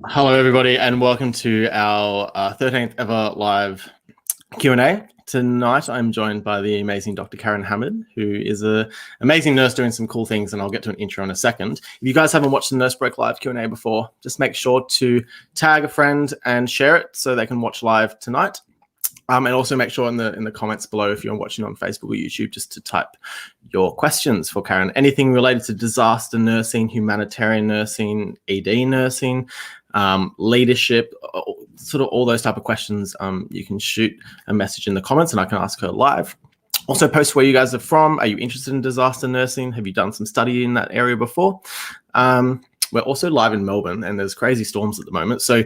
Hello, everybody, and welcome to our 13th ever live Q&A. Tonight, I'm joined by the amazing Dr. Karen Hammad, who is an amazing nurse doing some cool things, and I'll get to an intro in a second. If you guys haven't watched the Nurse Break Live Q&A before, just make sure to tag a friend and share it so they can watch live tonight. And also make sure in the comments below, if you're watching on Facebook or YouTube, just to type your questions for Karen. Anything related to disaster nursing, humanitarian nursing, ED nursing, leadership, sort of all those type of questions, you can shoot a message in the comments and I can ask her live. Also post where you guys are from. Are you interested in disaster nursing? Have you done some study in that area before? We're also live in Melbourne and there's crazy storms at the moment. So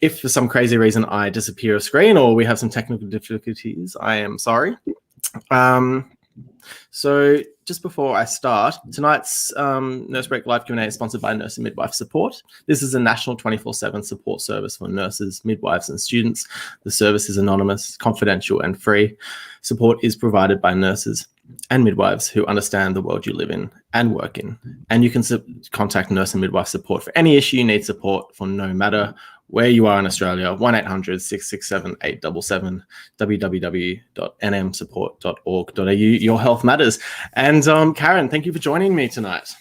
if for some crazy reason I disappear a screen or we have some technical difficulties, I am sorry. So just before I start, tonight's Nurse Break Live Q&A is sponsored by Nurse and Midwife Support. This is a national 24/7 support service for nurses, midwives and students. The service is anonymous, confidential and free. Support is provided by nurses and midwives who understand the world you live in and work in. And you can contact Nurse and Midwife Support for any issue you need support for, no matter where you are in Australia. 1-800-667-877, www.nmsupport.org.au. Your health matters. And Karen, thank you for joining me tonight.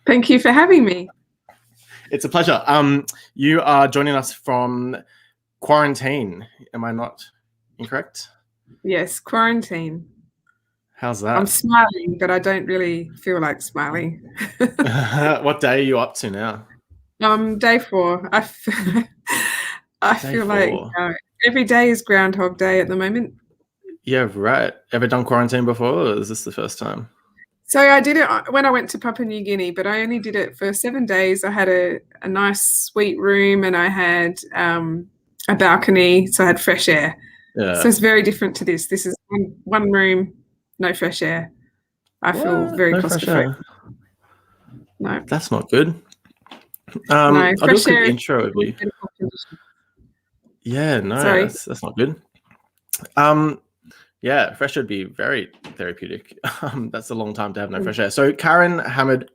Thank you for having me. It's a pleasure. You are joining us from quarantine. Am I not incorrect? Yes, quarantine. How's that? I'm smiling, but I don't really feel like smiling. What day are you up to now? Day 4. I feel like every day is Groundhog Day at the moment. Yeah, right. Ever done quarantine before, or is this the first time? So I did it when I went to Papua New Guinea, but I only did it for 7 days. I had a nice sweet room and I had a balcony, so I had fresh air. Yeah. So it's very different to this. This is one room, no fresh air. I feel very claustrophobic. No. That's not good. No, I'll do a quick intro of you. Yeah, no, that's not good. Yeah, fresh would be very therapeutic. That's a long time to have no fresh air. So Karen Hammad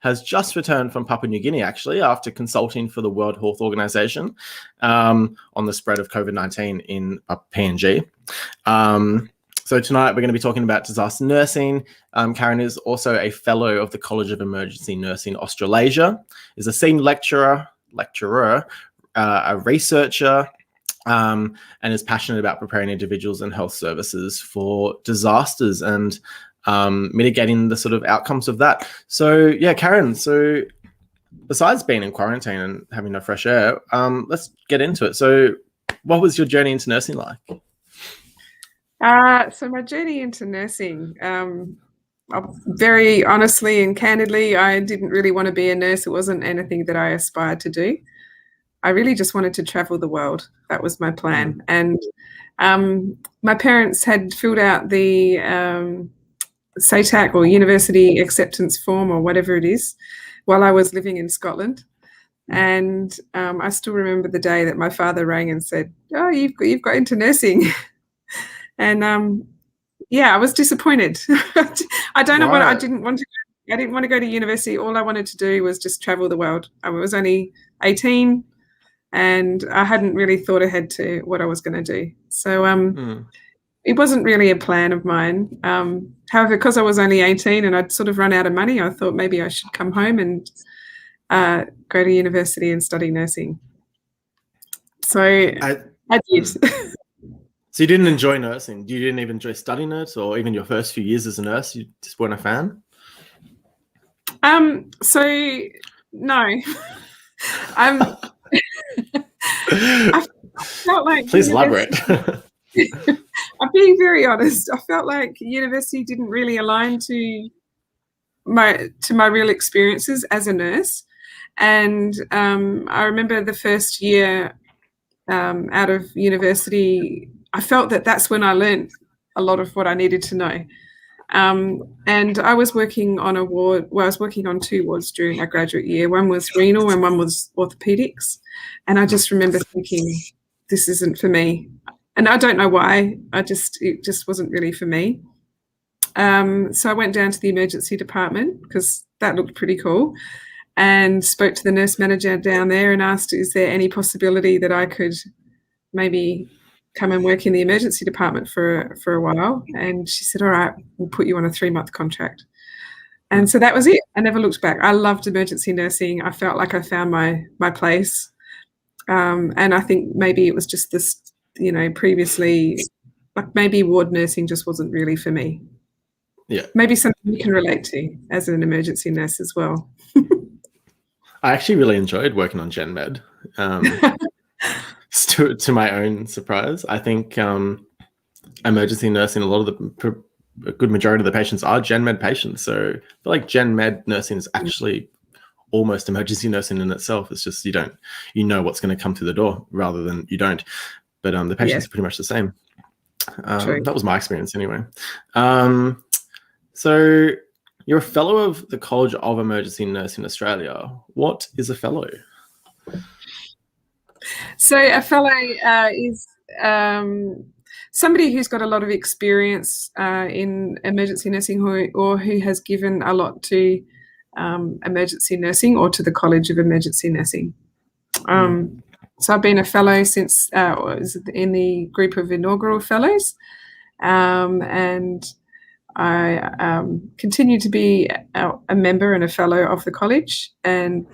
has just returned from Papua New Guinea, actually, after consulting for the World Health Organization on the spread of COVID-19 in PNG. So tonight we're going to be talking about disaster nursing. Karen is also a fellow of the College of Emergency Nursing Australasia, is a senior lecturer, a researcher, and is passionate about preparing individuals and health services for disasters and mitigating the sort of outcomes of that. So yeah, Karen, so besides being in quarantine and having no fresh air, let's get into it. So what was your journey into nursing like? So my journey into nursing, very honestly and candidly, I didn't really want to be a nurse. It wasn't anything that I aspired to do. I really just wanted to travel the world. That was my plan. And my parents had filled out the SATAC or University Acceptance Form or whatever it is while I was living in Scotland. And I still remember the day that my father rang and said, "Oh, you've got into nursing." And yeah, I was disappointed. I don't know what I didn't want to go to university. All I wanted to do was just travel the world. I was only 18 and I hadn't really thought ahead to what I was going to do. So it wasn't really a plan of mine. However, because I was only 18 and I'd sort of run out of money, I thought maybe I should come home and go to university and study nursing. So I did. So you didn't enjoy nursing? You didn't even enjoy studying it, or even your first few years as a nurse? You just weren't a fan? So no. I felt like please elaborate. I'm being very honest. I felt like university didn't really align to my real experiences as a nurse. And I remember the first year out of university, I felt that that's when I learned a lot of what I needed to know. And I was working on a ward. Well, I was working on 2 wards during my graduate year. One was renal and one was orthopedics. And I just remember thinking, this isn't for me. and I don't know why. It just wasn't really for me. So I went down to the emergency department because that looked pretty cool, and spoke to the nurse manager down there and asked, is there any possibility that I could maybe come and work in the emergency department for a while? And she said, all right, we'll put you on a 3-month contract. And so that was it. I never looked back. I loved emergency nursing. I felt like I found my place. And I think maybe it was just this, previously, like maybe ward nursing just wasn't really for me. Yeah. Maybe something you can relate to as an emergency nurse as well. I actually really enjoyed working on Gen Med. To my own surprise, I think emergency nursing, a good majority of the patients are Gen Med patients. So I feel like Gen Med nursing is actually almost emergency nursing in itself. It's just you know what's going to come through the door rather than you don't. But the patients are pretty much the same. That was my experience anyway. So you're a fellow of the College of Emergency Nursing Australia. What is a fellow? So a fellow is somebody who's got a lot of experience in emergency nursing or who has given a lot to emergency nursing or to the College of Emergency Nursing. So I've been a fellow since in the group of inaugural fellows, and I continue to be a member and a fellow of the college, and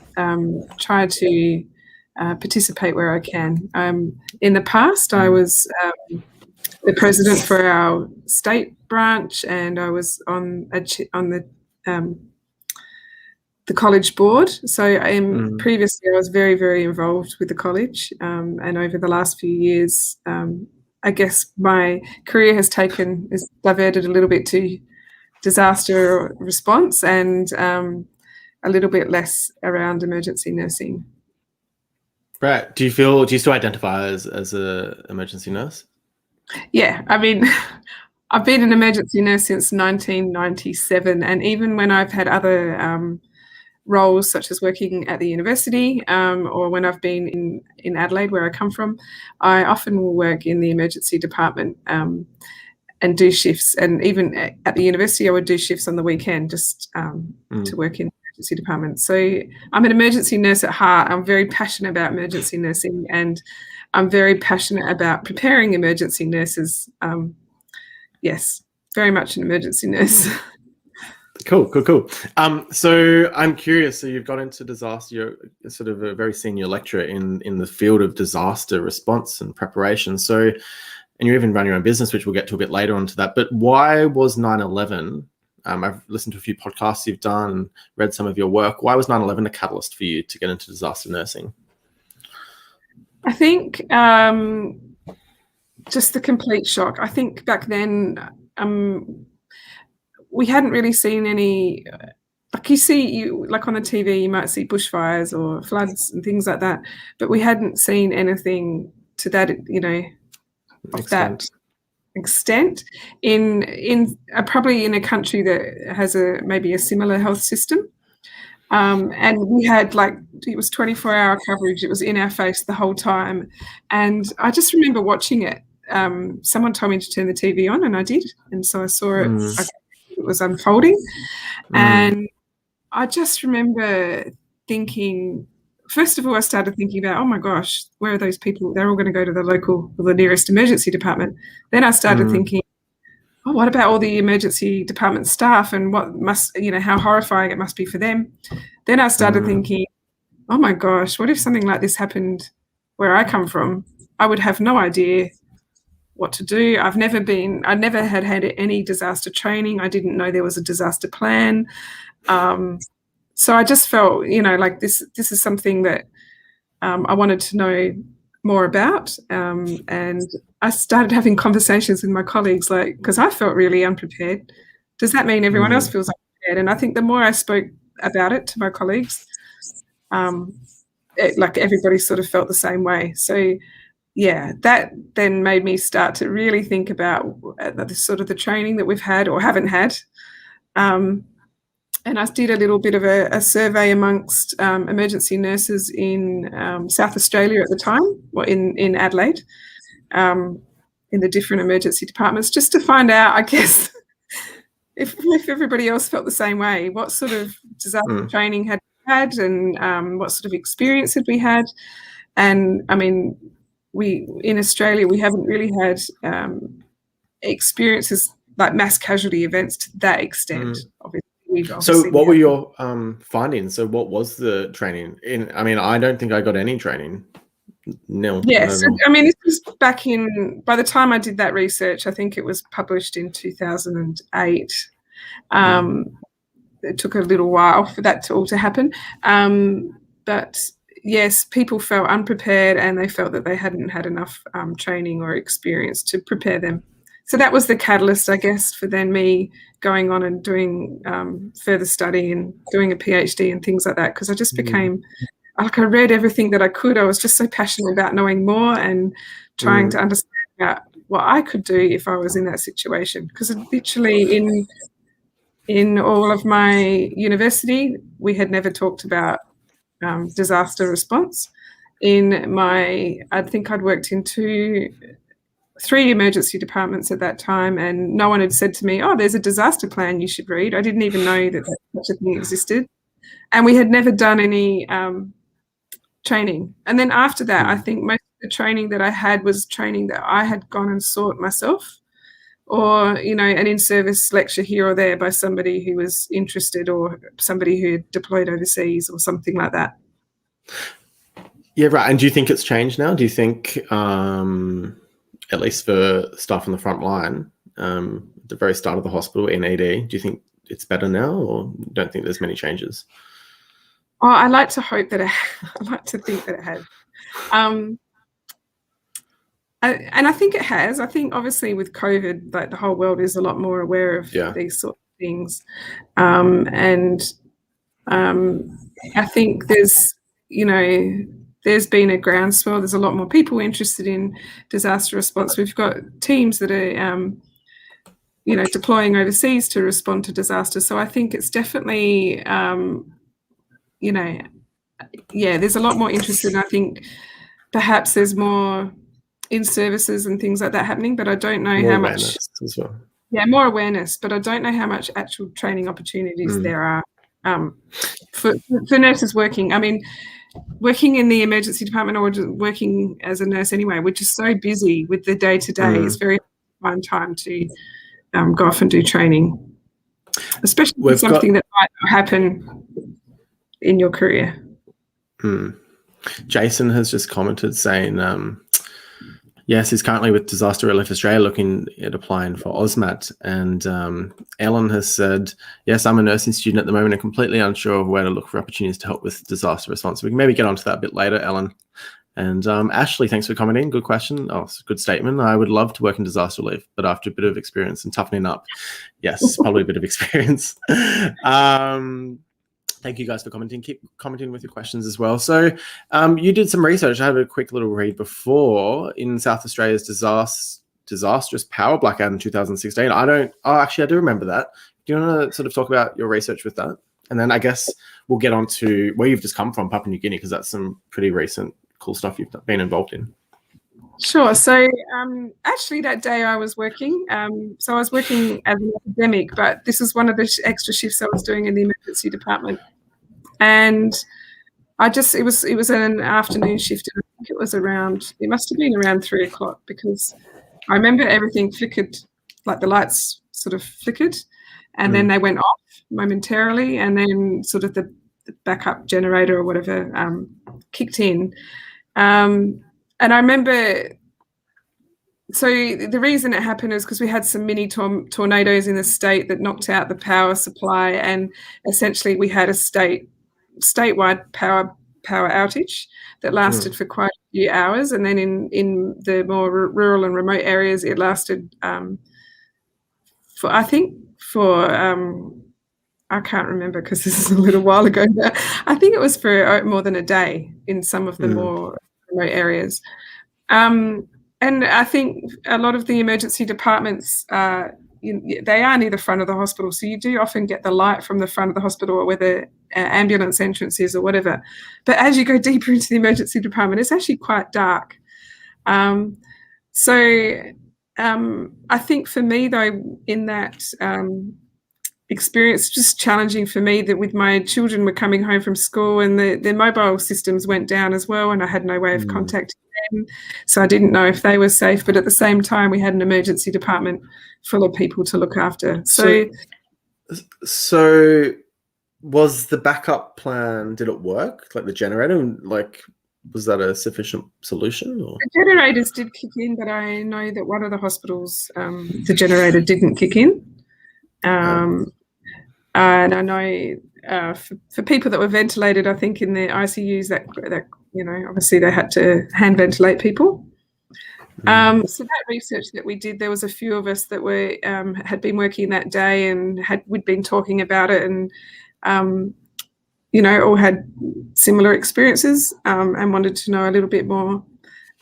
try to participate where I can. In the past, I was the president for our state branch, and I was on the college board. So previously, I was very, very involved with the college, and over the last few years, I guess my career is diverted a little bit to disaster response and a little bit less around emergency nursing. Right. Do you still identify as an emergency nurse? Yeah. I mean, I've been an emergency nurse since 1997. And even when I've had other roles, such as working at the university or when I've been in Adelaide, where I come from, I often will work in the emergency department and do shifts. And even at the university, I would do shifts on the weekend just to work in the emergency department. So I'm an emergency nurse at heart. I'm very passionate about emergency nursing, and I'm very passionate about preparing emergency nurses. Yes, very much an emergency nurse. Cool. So I'm curious. So you've got into disaster. You're sort of a very senior lecturer in the field of disaster response and preparation. So, and you even run your own business, which we'll get to a bit later onto that. But why was 9/11? I've listened to a few podcasts you've done, read some of your work. Why was 9/11 a catalyst for you to get into disaster nursing? I think just the complete shock. I think back then we hadn't really seen any, like like on the TV, you might see bushfires or floods and things like that, but we hadn't seen anything to that, of that extent in probably in a country that has maybe a similar health system. And we had it was 24-hour coverage. It was in our face the whole time. And I just remember watching it. Someone told me to turn the TV on, and I did. And so I saw it. It was unfolding. And I just remember thinking, first of all, I started thinking about, oh my gosh, where are those people? They're all going to go to the nearest emergency department. Then I started thinking, oh, what about all the emergency department staff and how horrifying it must be for them? Then I started thinking, oh my gosh, what if something like this happened where I come from? I would have no idea what to do. I never had any disaster training. I didn't know there was a disaster plan. So I just felt, like this is something that I wanted to know more about. And I started having conversations with my colleagues, because I felt really unprepared. Does that mean everyone else feels unprepared? And I think the more I spoke about it to my colleagues, everybody sort of felt the same way. So yeah, that then made me start to really think about the training that we've had or haven't had. And I did a little bit of a survey amongst emergency nurses in South Australia at the time, in Adelaide. in the different emergency departments, just to find out, I guess, if everybody else felt the same way. What sort of disaster training had we had, and what sort of experience had we had? And I mean, we in Australia, we haven't really had experiences like mass casualty events to that extent. So what were your findings? So what was the training? I mean, I don't think I got any training. Nil. Yes. Yeah, so, I mean, this was back by the time I did that research, I think it was published in 2008. It took a little while for that all to happen. But yes, people felt unprepared, and they felt that they hadn't had enough training or experience to prepare them. So that was the catalyst, I guess, for then me going on and doing further study and doing a PhD and things like that, because I just became, like, I read everything that I could. I was just so passionate about knowing more and trying to understand about what I could do if I was in that situation. Because literally in all of my university, we had never talked about disaster response. I think I'd worked in 3 emergency departments at that time, and no one had said to me, oh, there's a disaster plan you should read. I didn't even know that such a thing existed. And we had never done any training. And then after that, I think most of the training that I had was training that I had gone and sought myself, or, you know, an in-service lecture here or there by somebody who was interested, or somebody who had deployed overseas or something like that. Yeah, right. And do you think it's changed now? Do you think, at least for staff on the front line, at the very start of the hospital in ED, do you think it's better now, or don't think there's many changes? Oh, I like to hope that I like to think that it has. And I think it has. I think obviously with COVID, like, the whole world is a lot more aware of these sort of things. And I think there's been a groundswell. There's a lot more people interested in disaster response. We've got teams that are, deploying overseas to respond to disasters. So I think it's definitely, there's a lot more interest in. I think perhaps there's more in services and things like that happening, but I don't know how much as well. Yeah, more awareness, but I don't know how much actual training opportunities there are for nurses working. I mean, working in the emergency department, or just working as a nurse anyway, we're just so busy with the day-to-day. It's very hard time to go off and do training, especially with something that might not happen in your career. Jason has just commented saying, yes, he's currently with Disaster Relief Australia looking at applying for AUSMAT. And Ellen has said, yes, I'm a nursing student at the moment and completely unsure of where to look for opportunities to help with disaster response. We can maybe get onto that a bit later, Ellen. And Ashley, thanks for commenting. Good question. Oh, it's a good statement. I would love to work in disaster relief, but after a bit of experience and toughening up, yes, probably a bit of experience. Thank you guys for commenting. Keep commenting with your questions as well. So you did some research. I have a quick little read before in South Australia's disastrous power blackout in 2016. Actually, I do remember that. Do you want to sort of talk about your research with that? And then I guess we'll get on to where you've just come from, Papua New Guinea, because that's some pretty recent cool stuff you've been involved in. Sure. So actually that day I was working. So I was working as an academic, but this is one of the extra shifts I was doing in the emergency department. And it was an afternoon shift. And I think it must have been around 3 o'clock, because I remember everything flickered, like the lights sort of flickered, and then they went off momentarily, and then sort of the backup generator or whatever kicked in. And I remember, so the reason it happened is because we had some mini tornadoes in the state that knocked out the power supply, and essentially we had a statewide power outage that lasted for quite a few hours. And then in the more rural and remote areas, it lasted I can't remember because this is a little while ago, but I think it was for more than a day in some of the more remote areas. And I think a lot of the emergency departments, they are near the front of the hospital, so you do often get the light from the front of the hospital, or where the ambulance entrance is or whatever. But as you go deeper into the emergency department, it's actually quite dark. So I think for me, though, in that experience, just challenging for me that with my children were coming home from school and their mobile systems went down as well, and I had no way of contacting them. So I didn't know if they were safe. But at the same time, we had an emergency department full of people to look after. So was the backup plan, did it work? Like the generator, like, was that a sufficient solution? Or? The generators did kick in, but I know that one of the hospitals, the generator didn't kick in. And I know for people that were ventilated, I think in the ICUs that obviously they had to hand ventilate people. So that research that we did, there was a few of us that were had been working that day and we'd been talking about it, and all had similar experiences and wanted to know a little bit more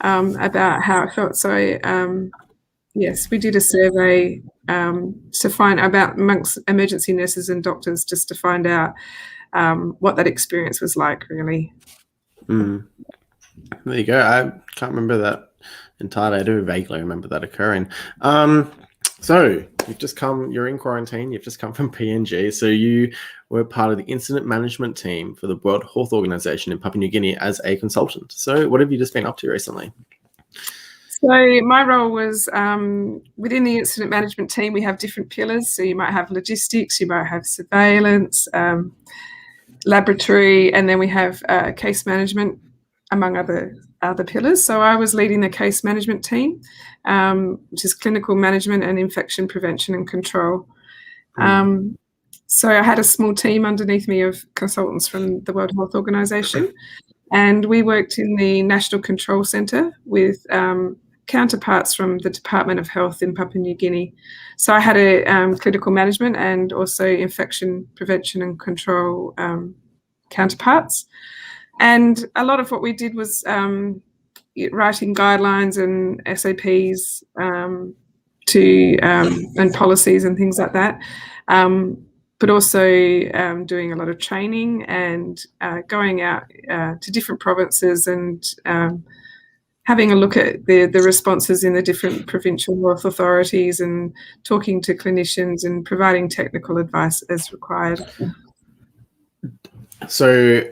about how it felt. So yes, we did a survey to find about amongst emergency nurses and doctors, just to find out what that experience was like, really. There you go. I can't remember that entirely. I do vaguely remember that occurring. So you're in quarantine, you've just come from PNG, so you were part of the incident management team for the World Health Organization in Papua New Guinea as a consultant. So what have you just been up to recently? So my role was within the incident management team, we have different pillars. So you might have logistics, you might have surveillance, laboratory, and then we have case management, among other pillars. So I was leading the case management team, which is clinical management and infection prevention and control. So I had a small team underneath me of consultants from the World Health Organization, and we worked in the National Control Centre with counterparts from the Department of Health in Papua New Guinea. So I had a clinical management and also infection prevention and control counterparts. And a lot of what we did was writing guidelines and SOPs and policies and things like that, but also doing a lot of training and going out to different provinces and having a look at the responses in the different provincial health authorities and talking to clinicians and providing technical advice as required. So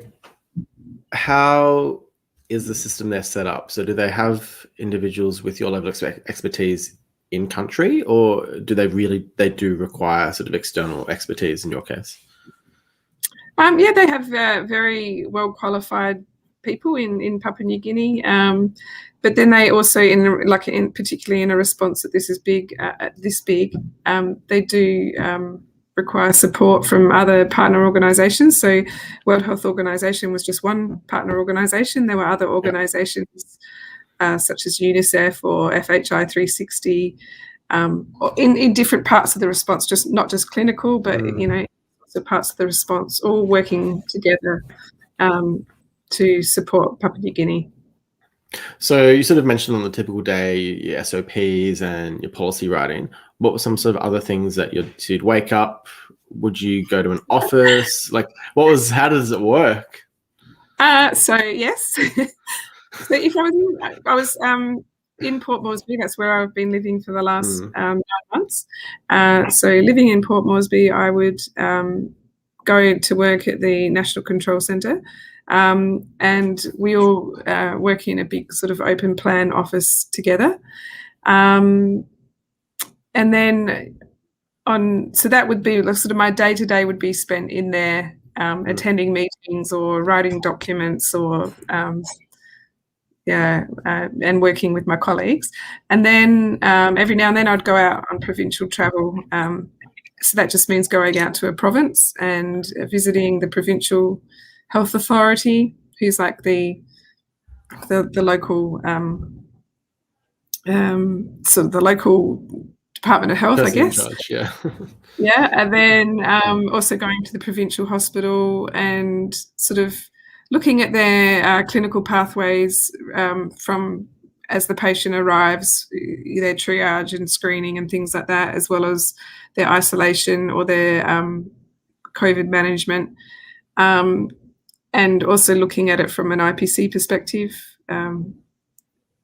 how is the system there set up? So do they have individuals with your level of expertise in country, or do they do require sort of external expertise in your case? Yeah, they have very well qualified people in Papua New Guinea, but then they also, particularly in a response that this is big, they do require support from other partner organisations. So World Health Organization was just one partner organisation. There were other organisations such as UNICEF or FHI 360 in different parts of the response, not just clinical, but so parts of the response, all working together to support Papua New Guinea. So you sort of mentioned on the typical day your SOPs and your policy writing. What were some sort of other things that you'd wake up? Would you go to an office? Like, how does it work? So yes. So if I was in Port Moresby, that's where I've been living for the last 9 months. So living in Port Moresby, I would go to work at the National Control Centre. And we all work in a big sort of open plan office together. And then so that would be sort of my day-to-day would be spent in there, attending meetings or writing documents or and working with my colleagues. And then every now and then I'd go out on provincial travel. So that just means going out to a province and visiting the provincial health authority, who's like the local sort of the local Department of Health, I guess. Charge, yeah. Yeah, and then also going to the provincial hospital and sort of looking at their clinical pathways from as the patient arrives, their triage and screening and things like that, as well as their isolation or their COVID management. And also looking at it from an IPC perspective.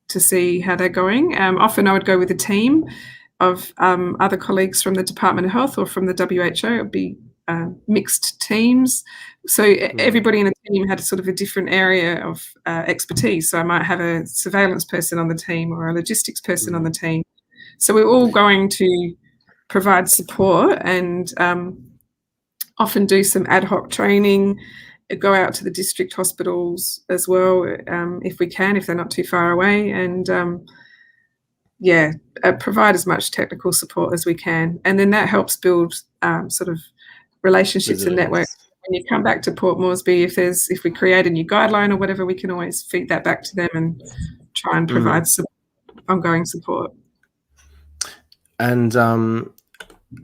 to see how they're going. Often I would go with a team of other colleagues from the Department of Health or from the WHO. It would be mixed teams. So everybody in the team had sort of a different area of expertise. So I might have a surveillance person on the team or a logistics person on the team. So we're all going to provide support and often do some ad hoc training, go out to the district hospitals as well, if we can, if they're not too far away, and provide as much technical support as we can. And then that helps build sort of relationships and networks. When you come back to Port Moresby, if we create a new guideline or whatever, we can always feed that back to them and try and provide some ongoing support. And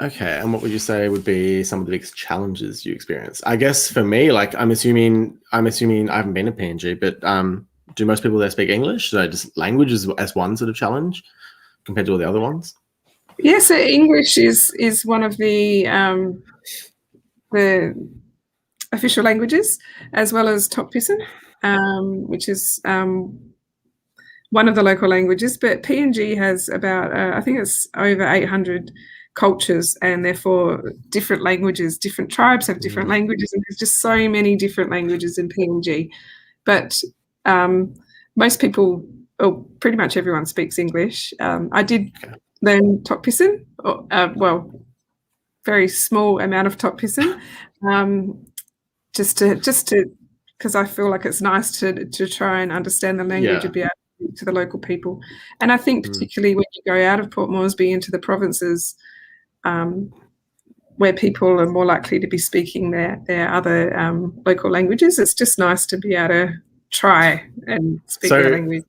okay, and what would you say would be some of the biggest challenges you experience? I guess for me, like I'm assuming I haven't been to PNG, but do most people there speak English? So just language as one sort of challenge compared to all the other ones? Yeah, so English is one of the official languages, as well as Tok Pisin, which is one of the local languages. But PNG has about, I think it's over 800 cultures, and therefore different languages. Different tribes have different languages, and there's just so many different languages in PNG. But most people, or pretty much everyone, speaks English. I did learn Tok Pisin, well, very small amount of Tok Pisin, just to because I feel like it's nice to try and understand the language and be able to speak to the local people. And I think particularly when you go out of Port Moresby into the provinces, where people are more likely to be speaking their other local languages, it's just nice to be able to try and speak the language.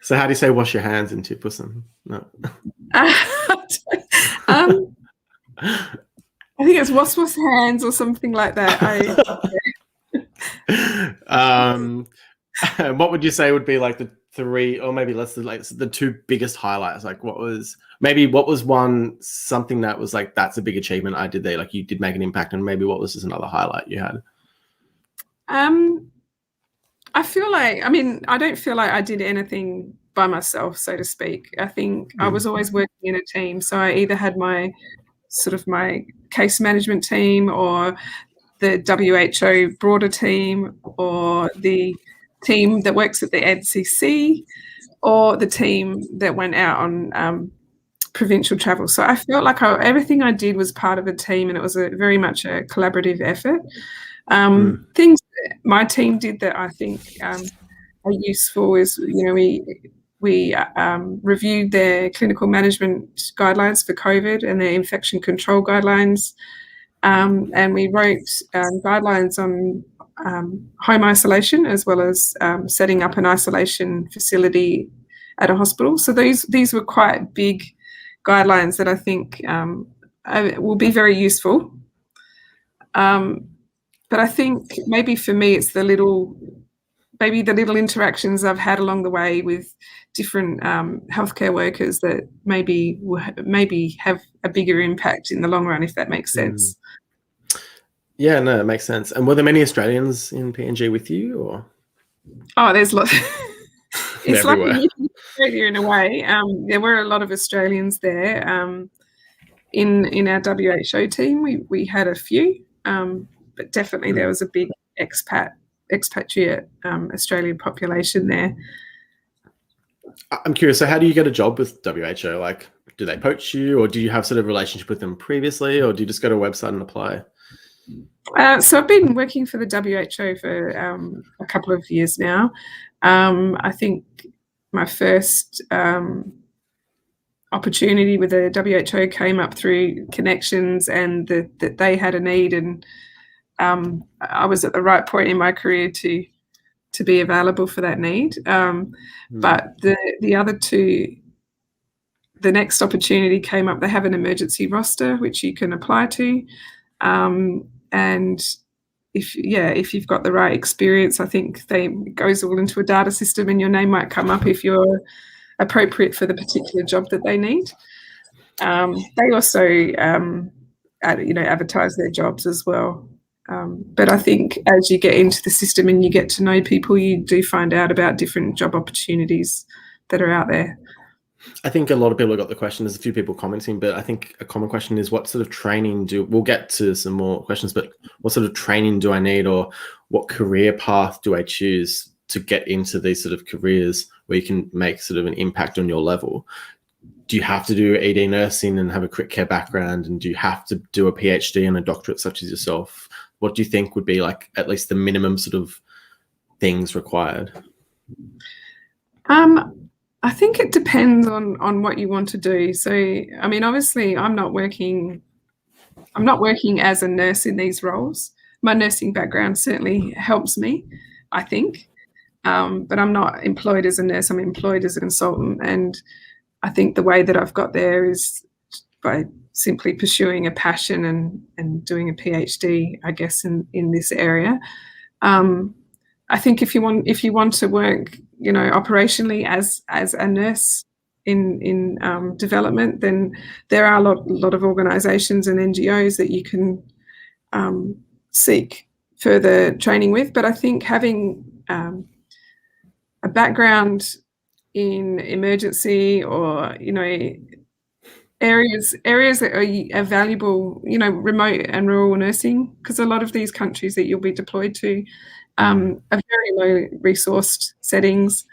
So how do you say wash your hands in Tupusin? No. I think it's wash hands or something like that. What would you say would be like the three, or maybe less than like the two biggest highlights? Like what was something that was like, that's a big achievement I did there, like you did make an impact, and maybe what was just another highlight you had? I feel like, I don't feel like I did anything by myself, so to speak. I think I was always working in a team. So I either had my case management team, or the WHO broader team, or the team that works at the NCC, or the team that went out on provincial travel. So I felt like everything I did was part of a team, and it was very much a collaborative effort. Things that my team did that I think are useful is, we reviewed their clinical management guidelines for COVID and their infection control guidelines, and we wrote guidelines on home isolation, as well as setting up an isolation facility at a hospital. So these were quite big guidelines that I think will be very useful. But I think maybe for me, it's the little interactions I've had along the way with different healthcare workers that maybe have a bigger impact in the long run, if that makes sense. Yeah, no, it makes sense. And were there many Australians in PNG with you, or? Oh, there's lots. It's everywhere. like Australia in a way. There were a lot of Australians there. In our WHO team, we had a few, but definitely there was a big expatriate Australian population there. I'm curious, so how do you get a job with WHO? Like, do they poach you, or do you have sort of relationship with them previously, or do you just go to a website and apply? So I've been working for the WHO for a couple of years now. I think my first opportunity with the WHO came up through connections, and that they had a need, and I was at the right point in my career to be available for that need. But the other two, the next opportunity came up. They have an emergency roster which you can apply to, and if you've got the right experience, I think it goes all into a data system, and your name might come up if you're appropriate for the particular job that they need. They also advertise their jobs as well. But I think as you get into the system and you get to know people, you do find out about different job opportunities that are out there. I think a lot of people have got the question. There's a few people commenting, but I think a common question is, what sort of training we'll get to some more questions, but what sort of training do I need, or what career path do I choose to get into these sort of careers where you can make sort of an impact on your level? Do you have to do ED nursing and have a crit care background? And do you have to do a PhD and a doctorate such as yourself? What do you think would be like at least the minimum sort of things required? I think it depends on what you want to do. So, I mean, obviously I'm not working as a nurse in these roles. My nursing background certainly helps me, I think. But I'm not employed as a nurse, I'm employed as a consultant. And I think the way that I've got there is by simply pursuing a passion and doing a PhD, I guess, in this area. I think if you want to work, you know, operationally as a nurse in development, then there are a lot of organisations and NGOs that you can seek further training with. But I think having a background in emergency, or, you know, areas that are valuable, you know, remote and rural nursing, because a lot of these countries that you'll be deployed to are very low resourced settings.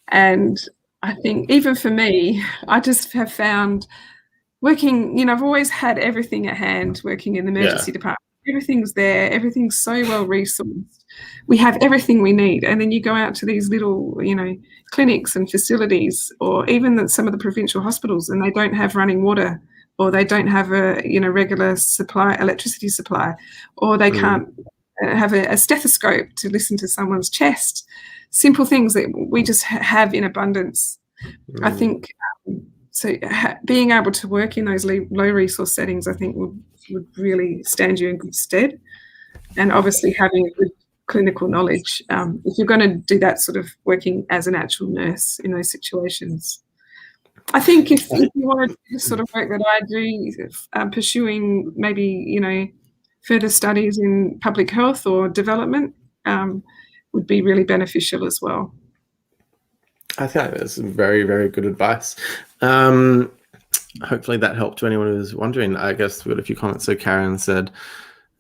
And I think even for me, I just have found working, you know, I've always had everything at hand working in the emergency department. Everything's there, everything's so well resourced. We have everything we need. And then you go out to these little, you know, clinics and facilities, or even some of the provincial hospitals, and they don't have running water, or they don't have a, you know, regular electricity supply, or they can't have a stethoscope to listen to someone's chest. Simple things that we just have in abundance. I think being able to work in those low resource settings, I think would really stand you in good stead. And obviously having a good clinical knowledge, if you're going to do that sort of working as an actual nurse in those situations. I think if you want to do the sort of work that I do, pursuing maybe, you know, further studies in public health or development would be really beneficial as well. I think that's very, very good advice. Hopefully that helped to anyone who's wondering. I guess we've got a few comments. So Karen said,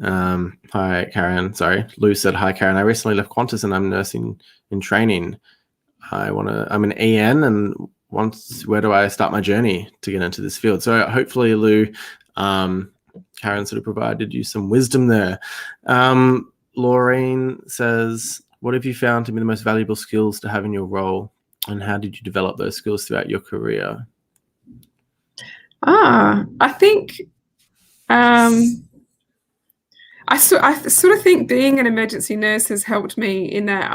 hi, Karen. Sorry. Lou said, hi, Karen. I recently left Qantas and I'm nursing in training. I'm an EN, and where do I start my journey to get into this field? So hopefully, Lou, Karen sort of provided you some wisdom there. Laureen says, what have you found to be the most valuable skills to have in your role, and how did you develop those skills throughout your career? I think I sort of think being an emergency nurse has helped me in that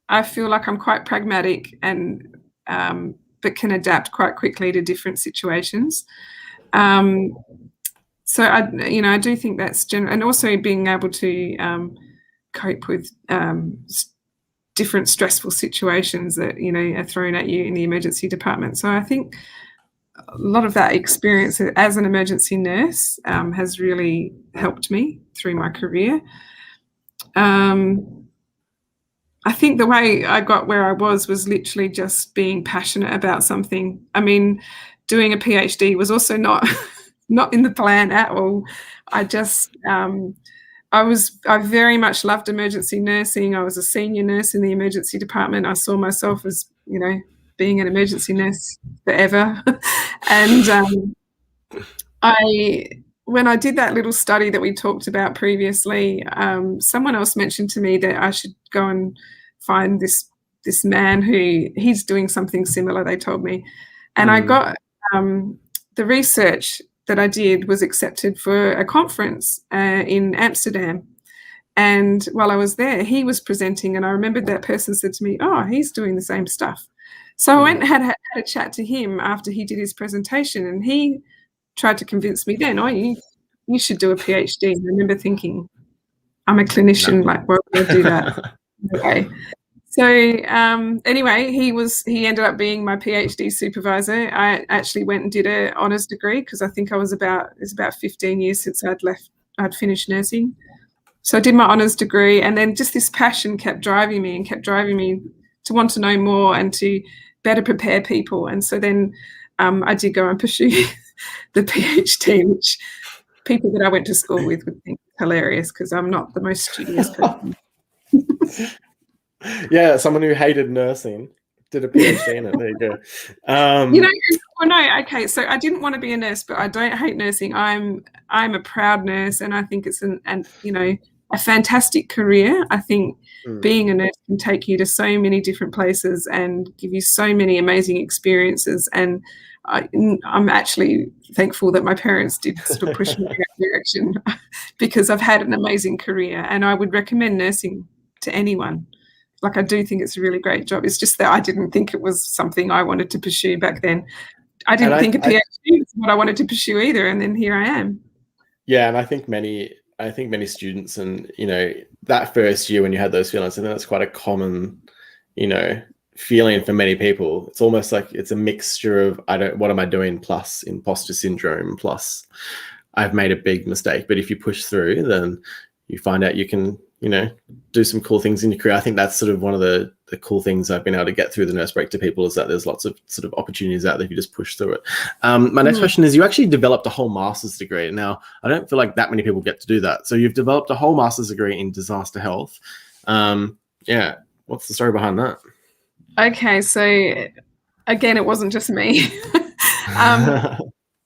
I feel like I'm quite pragmatic and but can adapt quite quickly to different situations. So I do think that's general, and also being able to cope with different stressful situations that, you know, are thrown at you in the emergency department. So I think a lot of that experience as an emergency nurse has really helped me through my career. I think the way I got where I was literally just being passionate about something. I mean, doing a PhD was also not in the plan at all. I just I very much loved emergency nursing. I was a senior nurse in the emergency department. I saw myself as, you know, being an emergency nurse forever. And when I did that little study that we talked about previously, someone else mentioned to me that I should go and find this man he's doing something similar, they told me. And I got the research that I did was accepted for a conference in Amsterdam. And while I was there, he was presenting, and I remembered that person said to me, oh, he's doing the same stuff. So I went and had a chat to him after he did his presentation, and he tried to convince me then, oh, you should do a PhD. And I remember thinking, I'm a clinician, like, why would I do that? Okay. So anyway, he ended up being my PhD supervisor. I actually went and did an honours degree because I think it's about 15 years since I'd finished nursing. So I did my honours degree, and then just this passion kept driving me to want to know more and to better prepare people. And so then I did go and pursue the PhD, which people that I went to school with would think hilarious because I'm not the most studious person. Yeah, someone who hated nursing did a PhD in it. There you go. Okay, so I didn't want to be a nurse, but I don't hate nursing. I'm a proud nurse, and I think it's a fantastic career. I think being a nurse can take you to so many different places and give you so many amazing experiences. And I'm actually thankful that my parents did sort of push me in that direction because I've had an amazing career, and I would recommend nursing to anyone. Like, I do think it's a really great job. It's just that I didn't think it was something I wanted to pursue back then. I didn't think a PhD was what I wanted to pursue either, and then here I am. Yeah, and I think many students, and that first year when you had those feelings, I think that's quite a common, feeling for many people. It's almost like it's a mixture of what am I doing, plus imposter syndrome, plus I've made a big mistake. But if you push through, then you find out you can do some cool things in your career. I think that's sort of one of the cool things I've been able to get through the nurse break to people, is that there's lots of sort of opportunities out there if you just push through it. My next question is, you actually developed a whole master's degree. Now, I don't feel like that many people get to do that. So you've developed a whole master's degree in disaster health. Yeah, what's the story behind that? Okay, so again, it wasn't just me. So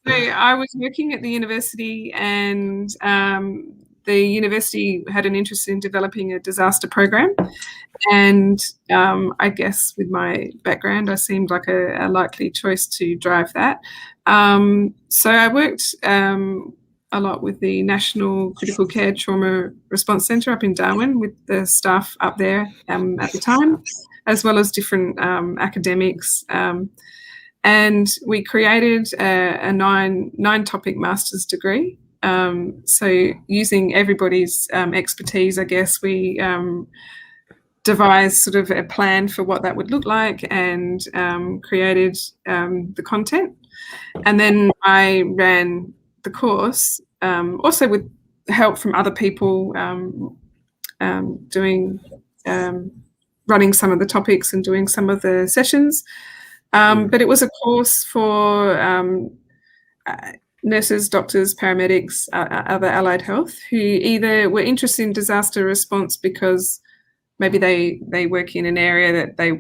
I was working at the university, and the university had an interest in developing a disaster program. And I guess with my background, I seemed like a likely choice to drive that. So I worked a lot with the National Critical Care Trauma Response Centre up in Darwin, with the staff up there at the time, as well as different academics. And we created a nine-topic master's degree. So using everybody's expertise, I guess, we devised sort of a plan for what that would look like, and created the content. And then I ran the course, also with help from other people, running some of the topics and doing some of the sessions. But it was a course for nurses, doctors, paramedics, other allied health, who either were interested in disaster response because maybe they work in an area that they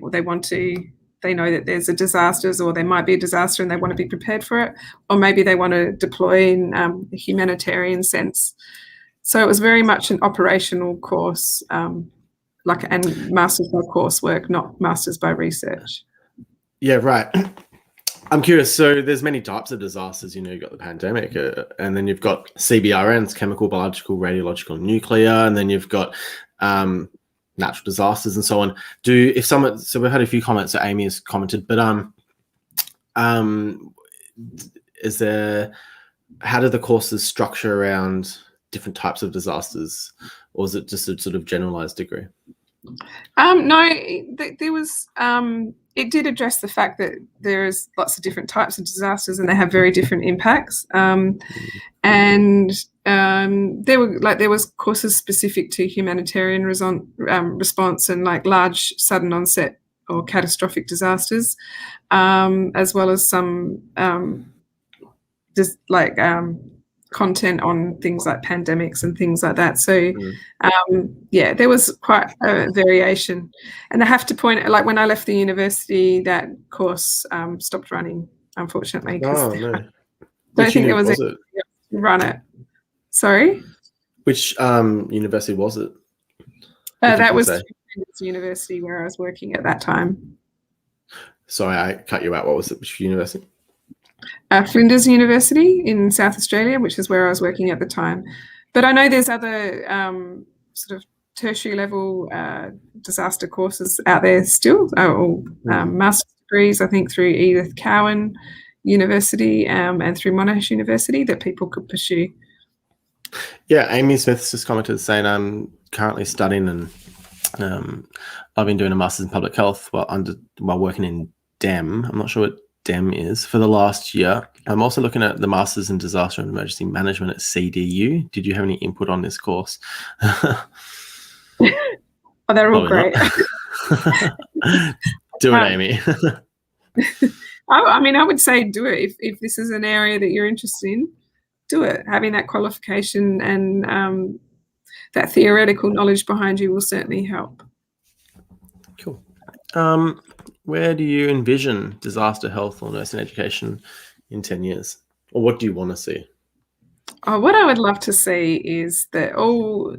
know that there's a disaster, or there might be a disaster and they want to be prepared for it, or maybe they want to deploy in a humanitarian sense. So it was very much an operational course, and masters by coursework, not masters by research. Yeah, right. I'm curious. So there's many types of disasters. You've got the pandemic, and then you've got CBRNs, chemical, biological, radiological, nuclear, and then you've got natural disasters and so on. So we've had a few comments that Amy has commented, but how do the courses structure around different types of disasters, or is it just a sort of generalized degree? No, there was. It did address the fact that there's lots of different types of disasters and they have very different impacts. And there was courses specific to humanitarian response and like large sudden onset or catastrophic disasters, as well as some content on things like pandemics and things like that. So there was quite a variation. And I have to point out, like, when I left the university, that course stopped running, unfortunately. Oh, no. I don't think there was anyone to run it. Sorry? Which university was it? That was Flinders University, where I was working at that time. Sorry, I cut you out. What was it? Which university? Flinders University in South Australia, which is where I was working at the time. But I know there's other sort of tertiary level disaster courses out there still, or master's degrees, I think, through Edith Cowan University and through Monash University that people could pursue. Yeah, Amy Smith's just commented saying, I'm currently studying, and I've been doing a master's in public health while working in DEM. I'm not sure what DEM is for the last year. I'm also looking at the Masters in Disaster and Emergency Management at CDU. Did you have any input on this course? They're all great. Do it, Amy. I mean, I would say do it. If this is an area that you're interested in, do it. Having that qualification and that theoretical knowledge behind you will certainly help. Cool. Where do you envision disaster health or nursing education in 10 years? Or what do you want to see? What I would love to see is that all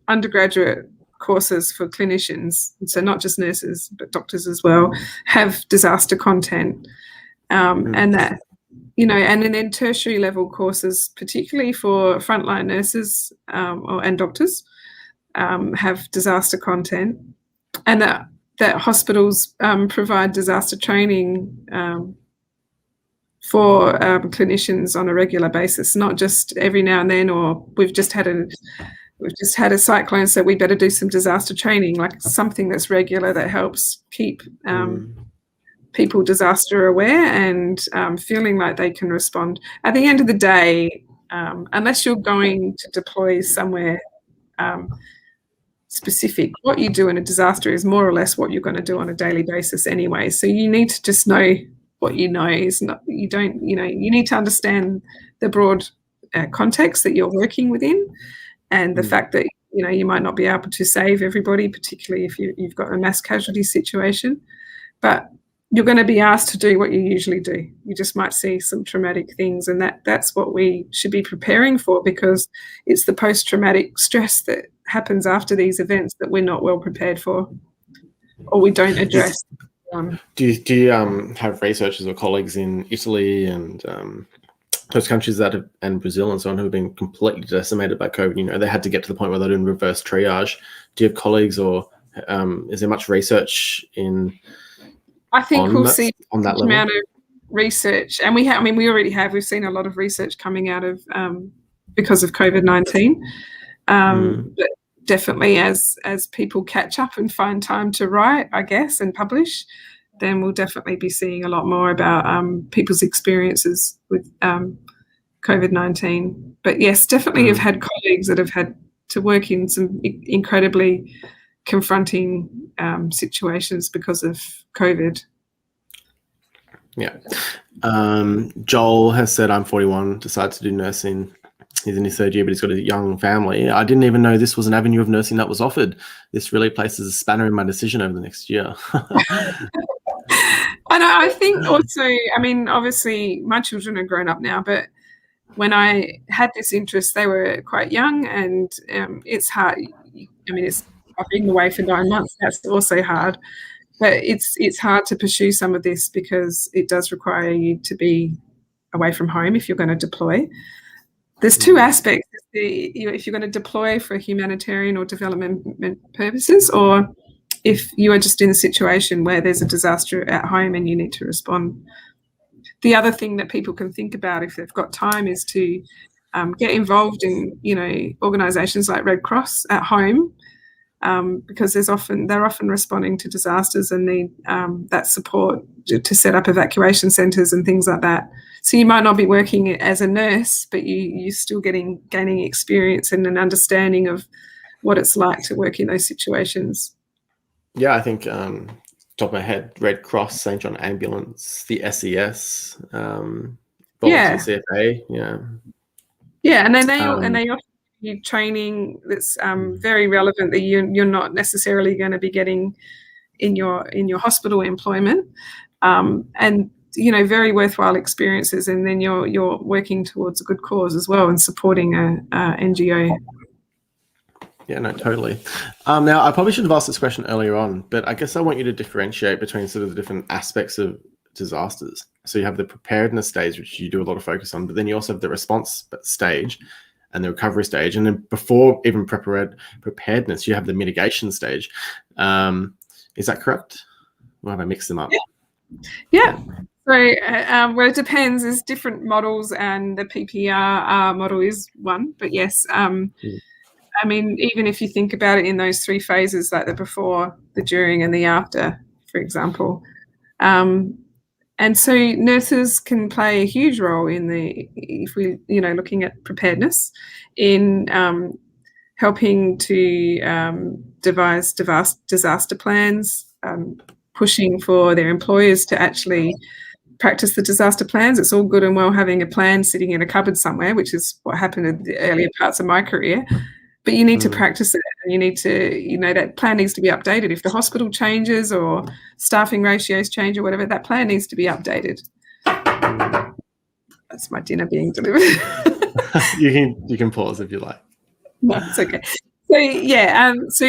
undergraduate courses for clinicians, so not just nurses, but doctors as well, have disaster content. And that, and then tertiary level courses, particularly for frontline nurses and doctors, have disaster content, and that hospitals provide disaster training for clinicians on a regular basis, not just every now and then, or we've just had a cyclone, so we better do some disaster training, like something that's regular that helps keep people disaster aware and feeling like they can respond. At the end of the day, unless you're going to deploy somewhere specific, what you do in a disaster is more or less what you're going to do on a daily basis anyway. So you need to just know what you know. Is not, you don't, you need to understand the broad context that you're working within, and the fact that you might not be able to save everybody, particularly if you've got a mass casualty situation, but you're going to be asked to do what you usually do. You just might see some traumatic things, and that's what we should be preparing for, because it's the post-traumatic stress that happens after these events that we're not well prepared for, or we don't address. Do you have researchers or colleagues in Italy and those countries and Brazil and so on who have been completely decimated by COVID? They had to get to the point where they're doing reverse triage. Do you have colleagues, or is there much research in? I think we'll see on that level? Amount of research, and we already have. We've seen a lot of research coming out of because of COVID-19. But definitely, as people catch up and find time to write, I guess, and publish, then we'll definitely be seeing a lot more about people's experiences with COVID-19. But yes, definitely have had colleagues that have had to work in some incredibly confronting situations because of COVID. Yeah. Joel has said, I'm 41, decided to do nursing. He's in his third year, but he's got a young family. I didn't even know this was an avenue of nursing that was offered. This really places a spanner in my decision over the next year. And I think also, obviously my children are grown up now, but when I had this interest, they were quite young, and it's hard. I've been away for 9 months. That's also hard. But it's hard to pursue some of this because it does require you to be away from home if you're going to deploy. There's two aspects. If you're going to deploy for humanitarian or development purposes, or if you are just in a situation where there's a disaster at home and you need to respond. The other thing that people can think about if they've got time is to get involved in, organisations like Red Cross at home, because they're often responding to disasters and need that support to set up evacuation centres and things like that. So you might not be working as a nurse, but you're still gaining experience and an understanding of what it's like to work in those situations. Yeah, I think top of my head, Red Cross, St. John Ambulance, the SES, volunteer CFA, yeah, and then they offer you training that's very relevant that you're not necessarily going to be getting in your hospital employment, and very worthwhile experiences. And then you're working towards a good cause as well and supporting a NGO. Yeah, no, totally. Now, I probably should have asked this question earlier on, but I guess I want you to differentiate between sort of the different aspects of disasters. So you have the preparedness stage, which you do a lot of focus on, but then you also have the response stage and the recovery stage. And then before even preparedness, you have the mitigation stage. Is that correct? Or have I mixed them up? Yeah. So well, it depends. There's different models, and the PPR model is one. But yes, even if you think about it in those three phases, like the before, the during, and the after, for example. And so nurses can play a huge role if we, looking at preparedness, in helping to devise disaster plans, pushing for their employers to actually practice the disaster plans. It's all good and well having a plan sitting in a cupboard somewhere, which is what happened in the earlier parts of my career. But you need to practice it, and you need to, that plan needs to be updated. If the hospital changes or staffing ratios change or whatever, that plan needs to be updated. That's my dinner being delivered. You can pause if you like. No, it's okay. So yeah, so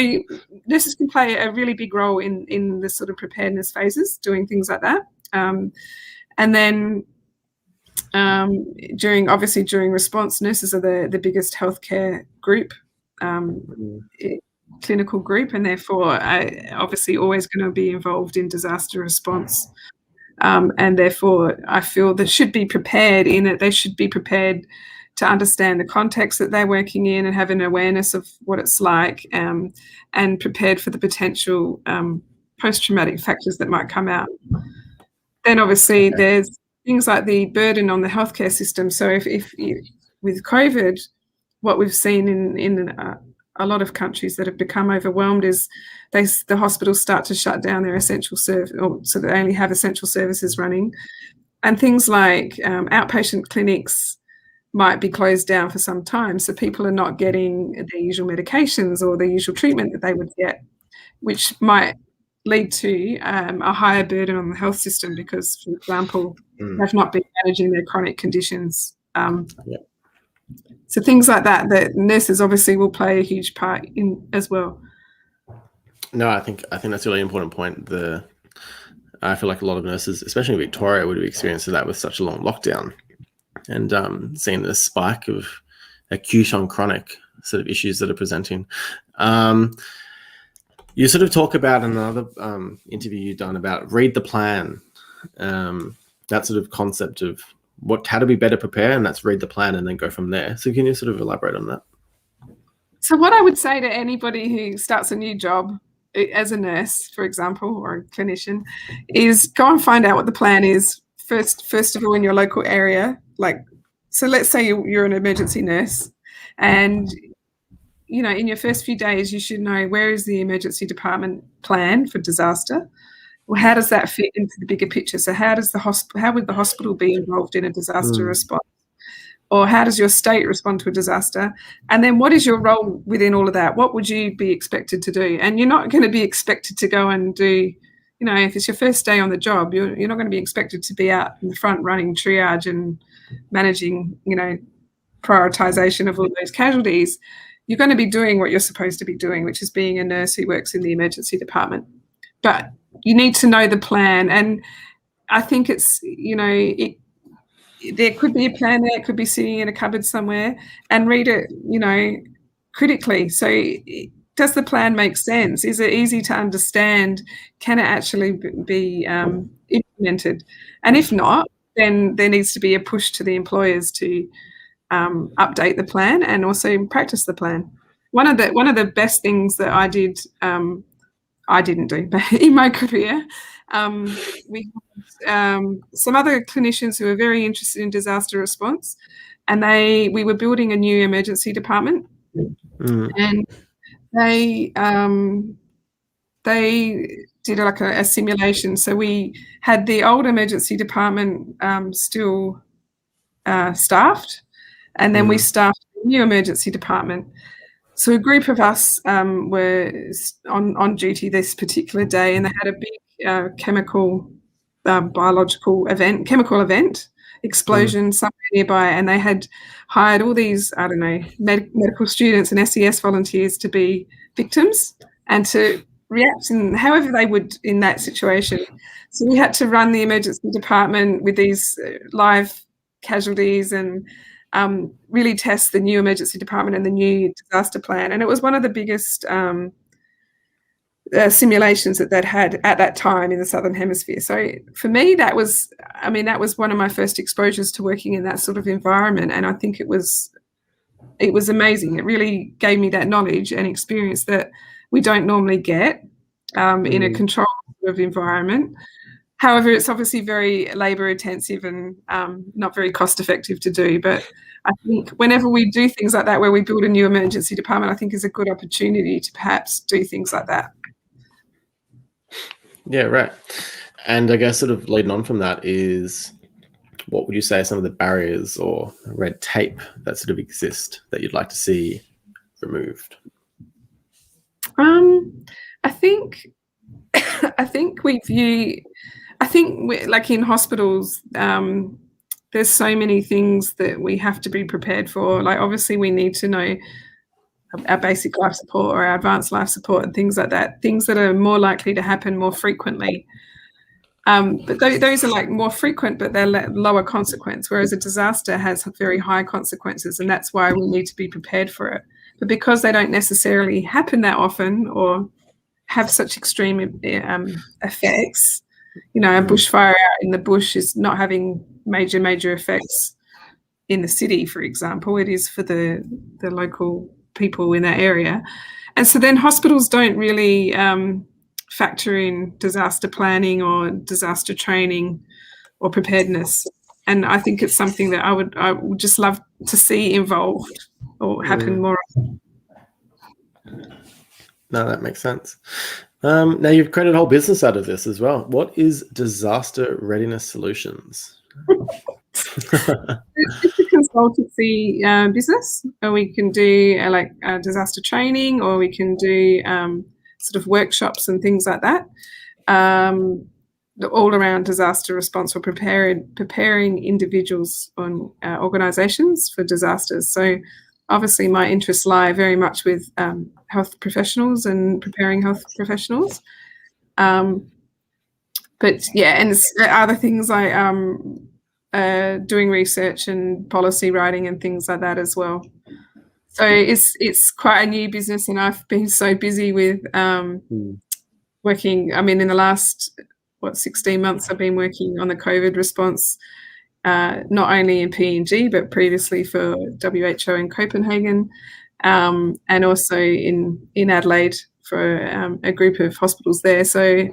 nurses can play a really big role in the sort of preparedness phases, doing things like that. And then during response, nurses are the biggest healthcare group, clinical group, and therefore obviously always going to be involved in disaster response. And therefore, I feel they should be prepared in it. They should be prepared to understand the context that they're working in and have an awareness of what it's like, and prepared for the potential post-traumatic factors that might come out. Then obviously there's things like the burden on the healthcare system. So if with COVID, what we've seen in a lot of countries that have become overwhelmed is the hospitals start to shut down their essential service, or so they only have essential services running, and things like outpatient clinics might be closed down for some time. So people are not getting the usual medications or the usual treatment that they would get, which might lead to a higher burden on the health system because, for example, they've not been managing their chronic conditions. So things like that nurses obviously will play a huge part in as well. No, I think that's a really important point. I feel like a lot of nurses, especially in Victoria, would have experienced that with such a long lockdown, and seeing this spike of acute on chronic sort of issues that are presenting. You sort of talk about another interview you've done about read the plan, that sort of concept of how to be better prepared, and that's read the plan and then go from there. So can you sort of elaborate on that? So what I would say to anybody who starts a new job as a nurse, for example, or a clinician, is go and find out what the plan is first of all in your local area. So let's say you're an emergency nurse, and in your first few days, you should know where is the emergency department plan for disaster. Well, how does that fit into the bigger picture? So how would the hospital be involved in a disaster response? Or how does your state respond to a disaster? And then what is your role within all of that? What would you be expected to do? And you're not going to be expected to go and do, if it's your first day on the job, you're not going to be expected to be out in the front running triage and managing, prioritization of all those casualties. You're going to be doing what you're supposed to be doing, which is being a nurse who works in the emergency department. But you need to know the plan. And I think it's, there could be a plan there, it could be sitting in a cupboard somewhere, and read it, critically. So does the plan make sense? Is it easy to understand? Can it actually be implemented? And if not, then there needs to be a push to the employers to update the plan and also practice the plan. One of the best things that I did, I didn't do, but in my career, we had some other clinicians who were very interested in disaster response, and we were building a new emergency department, and they did like a simulation. So we had the old emergency department still staffed, and then we staffed a new emergency department. So a group of us were on duty this particular day, and they had a big chemical event, explosion somewhere nearby, and they had hired all these, medical students and SES volunteers to be victims and to react in however they would in that situation. So we had to run the emergency department with these live casualties and really test the new emergency department and the new disaster plan. And it was one of the biggest simulations that they'd had at that time in the Southern Hemisphere. So for me, that was one of my first exposures to working in that sort of environment. And I think it was amazing. It really gave me that knowledge and experience that we don't normally get in a controlled sort of environment. However, it's obviously very labour intensive and not very cost effective to do. But I think whenever we do things like that, where we build a new emergency department, I think is a good opportunity to perhaps do things like that. Yeah, right. And I guess sort of leading on from that is, what would you say are some of the barriers or red tape that sort of exist that you'd like to see removed? I think like in hospitals, there's so many things that we have to be prepared for. Like obviously we need to know our basic life support or our advanced life support and things like that, things that are more likely to happen more frequently. But those are like more frequent, but they're lower consequence, whereas a disaster has very high consequences, and that's why we need to be prepared for it. But because they don't necessarily happen that often or have such extreme effects, a bushfire out in the bush is not having major effects in the city, for example. It is for the local people in that area. And so then hospitals don't really factor in disaster planning or disaster training or preparedness. And I think it's something that I would just love to see involved or happen more often. No, that makes sense. Now you've created a whole business out of this as well. What is Disaster Readiness Solutions? It's a consultancy business, or we can do disaster training, or we can do sort of workshops and things like that, all around disaster response or preparing individuals on organisations for disasters. So obviously my interests lie very much with health professionals and preparing health professionals. But yeah, and other things like doing research and policy writing and things like that as well. So it's quite a new business, and I've been so busy with working. I mean, in the last 16 months, I've been working on the COVID response, not only in PNG but previously for WHO in Copenhagen, and also in Adelaide for a group of hospitals there. So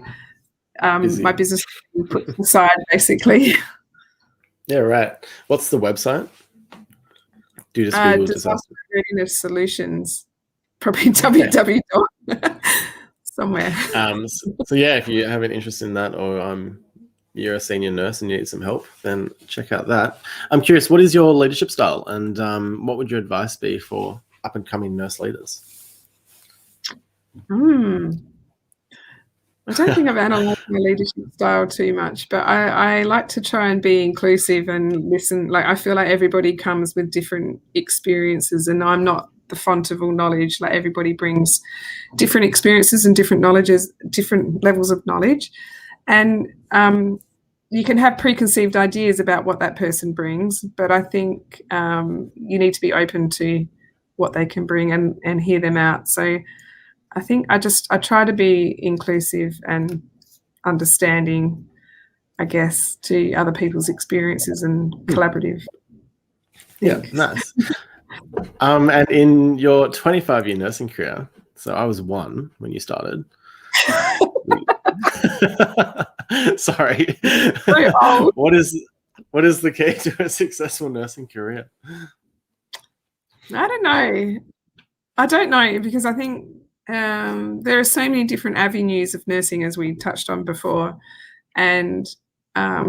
my business put aside basically. Yeah, right. What's the website? Do you just Google disaster readiness solutions? Probably www. somewhere. So yeah, if you have an interest in that, or you're a senior nurse and you need some help, then check out that. I'm curious, what is your leadership style, and what would your advice be for up and coming nurse leaders? I don't think I've analysed my leadership style too much, but I like to try and be inclusive and listen. Like, I feel like everybody comes with different experiences, and I'm not the font of all knowledge. Like, everybody brings different experiences and different knowledges, different levels of knowledge. And you can have preconceived ideas about what that person brings, but I think you need to be open to what they can bring and hear them out. So I think I try to be inclusive and understanding, I guess, to other people's experiences and collaborative. Yeah, nice. And in your 25-year nursing career, so I was 1 when you started. Sorry. So old. What is the key to a successful nursing career? I don't know, because I think there are so many different avenues of nursing, as we touched on before, and I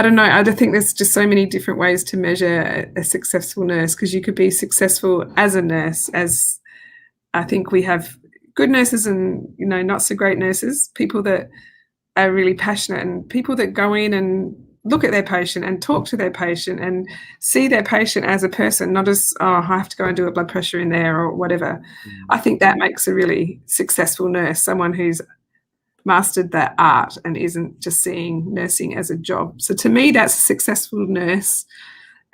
don't know. I think there's just so many different ways to measure a successful nurse, because you could be successful as a nurse, as I think we have good nurses and not so great nurses, people that are really passionate and people that go in and look at their patient and talk to their patient and see their patient as a person, not as, oh, I have to go and do a blood pressure in there or whatever. I think that makes a really successful nurse, someone who's mastered that art and isn't just seeing nursing as a job. So to me, that's a successful nurse.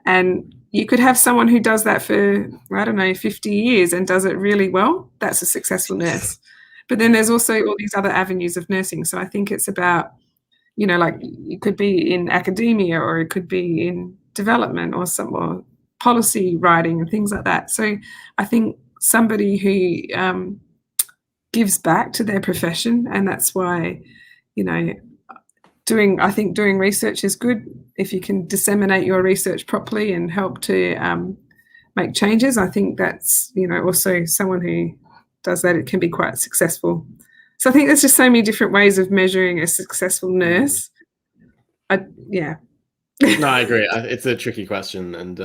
And you could have someone who does that for, 50 years and does it really well. That's a successful nurse. But then there's also all these other avenues of nursing. So I think it's about, like, it could be in academia, or it could be in development, or or policy writing and things like that. So I think somebody who gives back to their profession, and that's why, doing research is good. If you can disseminate your research properly and help to make changes, I think that's, also someone who does that, it can be quite successful. So I think there's just so many different ways of measuring a successful nurse. Yeah. No, I agree. It's a tricky question, and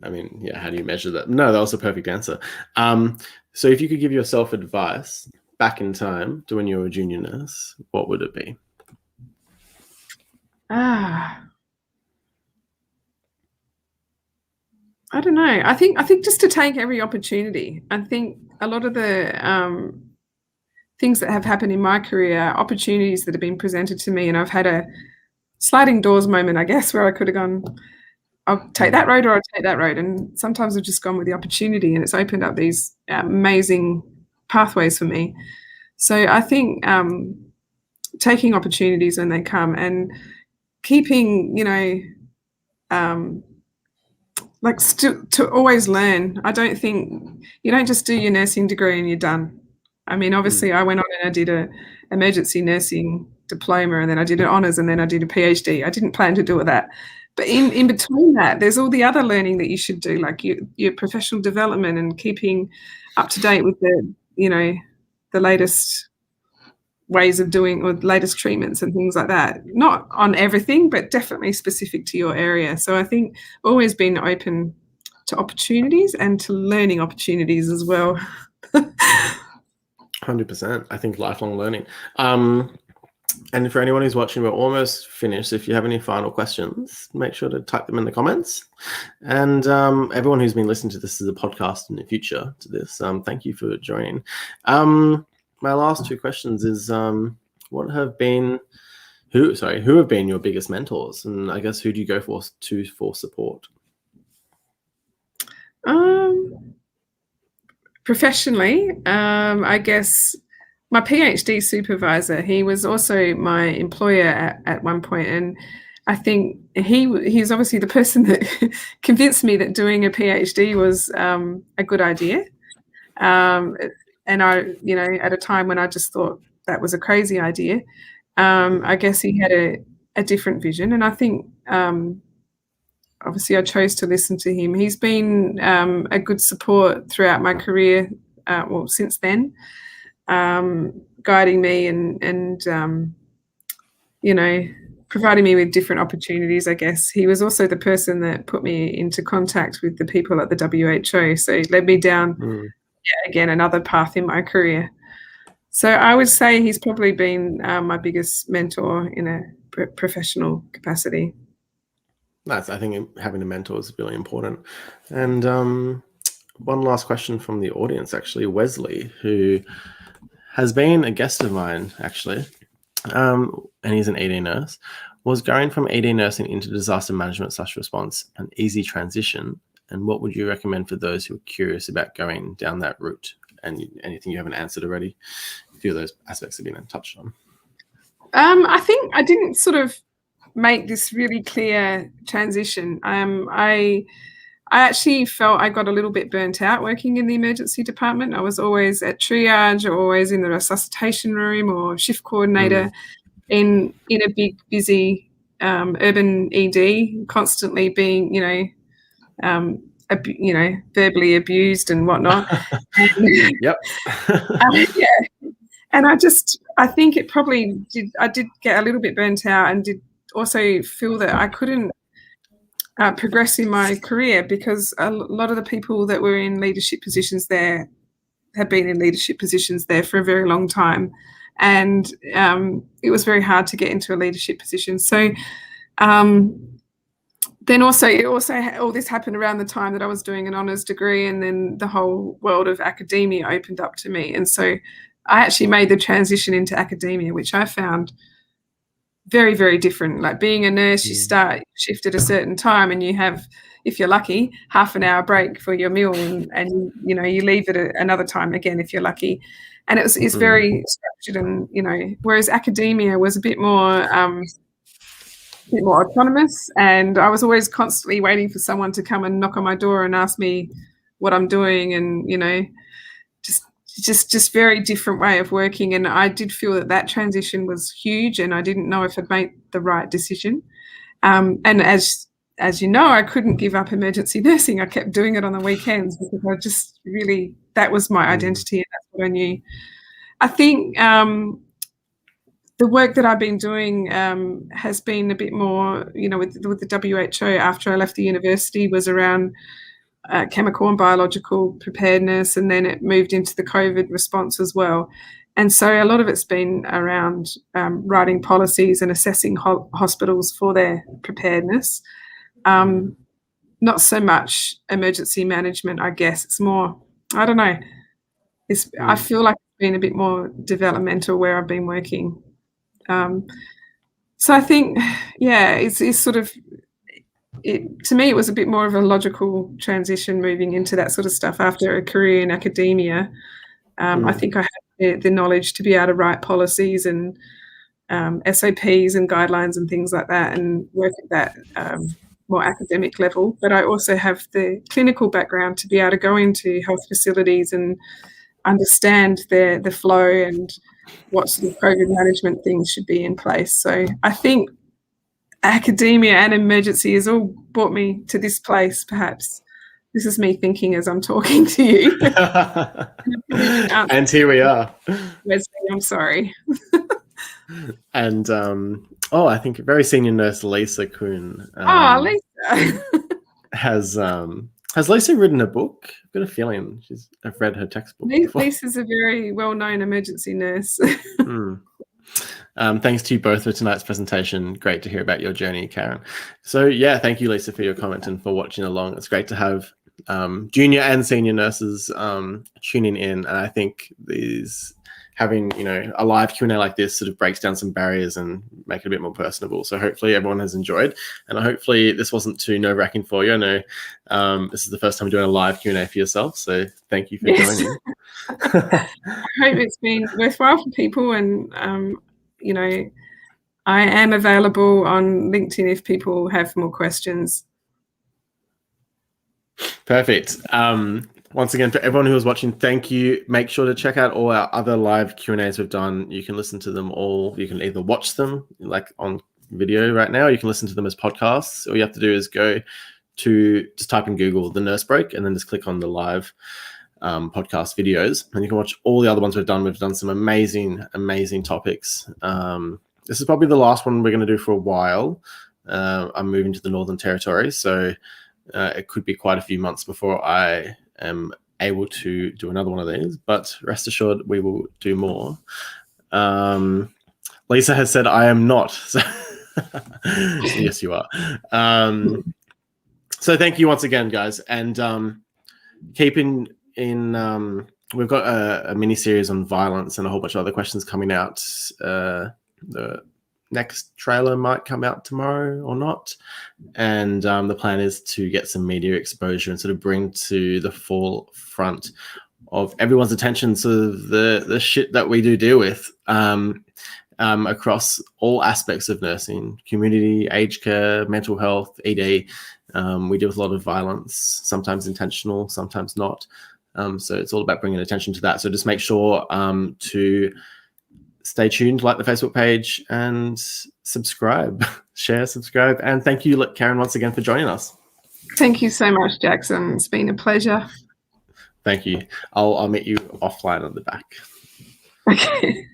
I mean, yeah, how do you measure that? No, that was a perfect answer. So if you could give yourself advice back in time to when you were a junior nurse, what would it be? I don't know. I think just to take every opportunity. I think a lot of the things that have happened in my career, opportunities that have been presented to me, and I've had a sliding doors moment, I guess, where I could have gone, I'll take that road or I'll take that road. And sometimes I've just gone with the opportunity, and it's opened up these amazing pathways for me. So I think taking opportunities when they come and keeping, to always learn. I don't think you don't just do your nursing degree and you're done. I mean, obviously, I went on and I did a emergency nursing diploma, and then I did an honours, and then I did a PhD. I didn't plan to do that. But in between that, there's all the other learning that you should do, like your professional development and keeping up to date with the latest ways of doing or latest treatments and things like that. Not on everything, but definitely specific to your area. So I think always being open to opportunities and to learning opportunities as well. 100%. I think lifelong learning. And for anyone who's watching, we're almost finished. If you have any final questions, make sure to type them in the comments. And everyone who's been listening to this as a podcast in the future to this, thank you for joining. My last two questions is who have been your biggest mentors? And I guess who do you go for support? Professionally, I guess my PhD supervisor, he was also my employer at one point, and I think he's obviously the person that convinced me that doing a PhD was a good idea. And I, at a time when I just thought that was a crazy idea, I guess he had a different vision, and I think obviously I chose to listen to him. He's been a good support throughout my career, since then, guiding me and providing me with different opportunities, I guess. He was also the person that put me into contact with the people at the WHO, so he led me down, again, another path in my career. So I would say he's probably been my biggest mentor in a professional capacity. I think having a mentor is really important. And one last question from the audience, actually. Wesley, who has been a guest of mine, actually, and he's an ED nurse, was going from ED nursing into disaster management / response an easy transition? And what would you recommend for those who are curious about going down that route? And anything you haven't answered already? A few of those aspects have been touched on. I think I didn't sort of make this really clear transition. I actually felt I got a little bit burnt out working in the emergency department. I was always at triage or always in the resuscitation room or shift coordinator in a big, busy urban ED, constantly being, verbally abused and whatnot. Yep. And I think it probably did. I did get a little bit burnt out, and did also feel that I couldn't progress in my career because a lot of the people that were in leadership positions there had been in leadership positions there for a very long time, and it was very hard to get into a leadership position. So then also all this happened around the time that I was doing an honours degree, and then the whole world of academia opened up to me, and so I actually made the transition into academia, which I found very, very different. Like being a nurse, you start shift at a certain time, and you have, if you're lucky, half an hour break for your meal, and you leave at another time again if you're lucky. And it's very structured, and whereas academia was a bit more autonomous, and I was always constantly waiting for someone to come and knock on my door and ask me what I'm doing, and just very different way of working. And I did feel that transition was huge, and I didn't know if I'd made the right decision. And as you know, I couldn't give up emergency nursing. I kept doing it on the weekends because I just really, that was my identity, and that's what I knew. I think the work that I've been doing has been a bit more, with the WHO after I left the university, was around chemical and biological preparedness, and then it moved into the COVID response as well. And so a lot of it's been around writing policies and assessing hospitals for their preparedness. Not so much emergency management, I guess. It's more, I don't know. I feel like it's been a bit more developmental where I've been working. So I think, it's sort of, to me, it was a bit more of a logical transition moving into that sort of stuff after a career in academia. I think I had the knowledge to be able to write policies and SOPs and guidelines and things like that, and work at that more academic level. But I also have the clinical background to be able to go into health facilities and understand the flow and what sort of COVID management things should be in place. So I think academia and emergency has all brought me to this place, perhaps. This is me thinking as I'm talking to you. And here we are. Wesley, I'm sorry. And I think very senior nurse Lisa Kuhn. Lisa. Has Lisa written a book? I've got a feeling I've read her textbook. Lisa's a very well-known emergency nurse. Thanks to you both for tonight's presentation. Great to hear about your journey, Karen. So thank you, Lisa, for your comment and for watching along. It's great to have junior and senior nurses tuning in, and I think having a live Q&A like this sort of breaks down some barriers and make it a bit more personable. So hopefully everyone has enjoyed, and hopefully this wasn't too nerve-wracking for you. I know this is the first time doing a live Q&A for yourself, so thank you for joining. I hope it's been worthwhile for people, and I am available on LinkedIn if people have more questions. Perfect. Once again, for everyone who was watching, thank you. Make sure to check out all our other live Q&As we've done. You can listen to them all. You can either watch them like on video right now, or you can listen to them as podcasts. All you have to do is go to just type in Google the Nurse Break, and then just click on the live podcast videos, and you can watch all the other ones we've done. We've done some amazing topics. This is probably the last one we're going to do for a while. I'm moving to the Northern Territory, so it could be quite a few months before I am able to do another one of these, but rest assured we will do more. Lisa has said I am not. So yes, you are. So thank you once again, guys, and keeping in we've got a mini series on violence and a whole bunch of other questions coming out. The next trailer might come out tomorrow or not, and the plan is to get some media exposure and sort of bring to the forefront of everyone's attention sort of the shit that we do deal with across all aspects of nursing: community, aged care, mental health, ED. We deal with a lot of violence, sometimes intentional, sometimes not. So it's all about bringing attention to that. So just make sure to stay tuned, like the Facebook page, and subscribe, share, subscribe. And thank you, Karen, once again for joining us. Thank you so much, Jackson. It's been a pleasure. Thank you. I'll meet you offline at the back. Okay.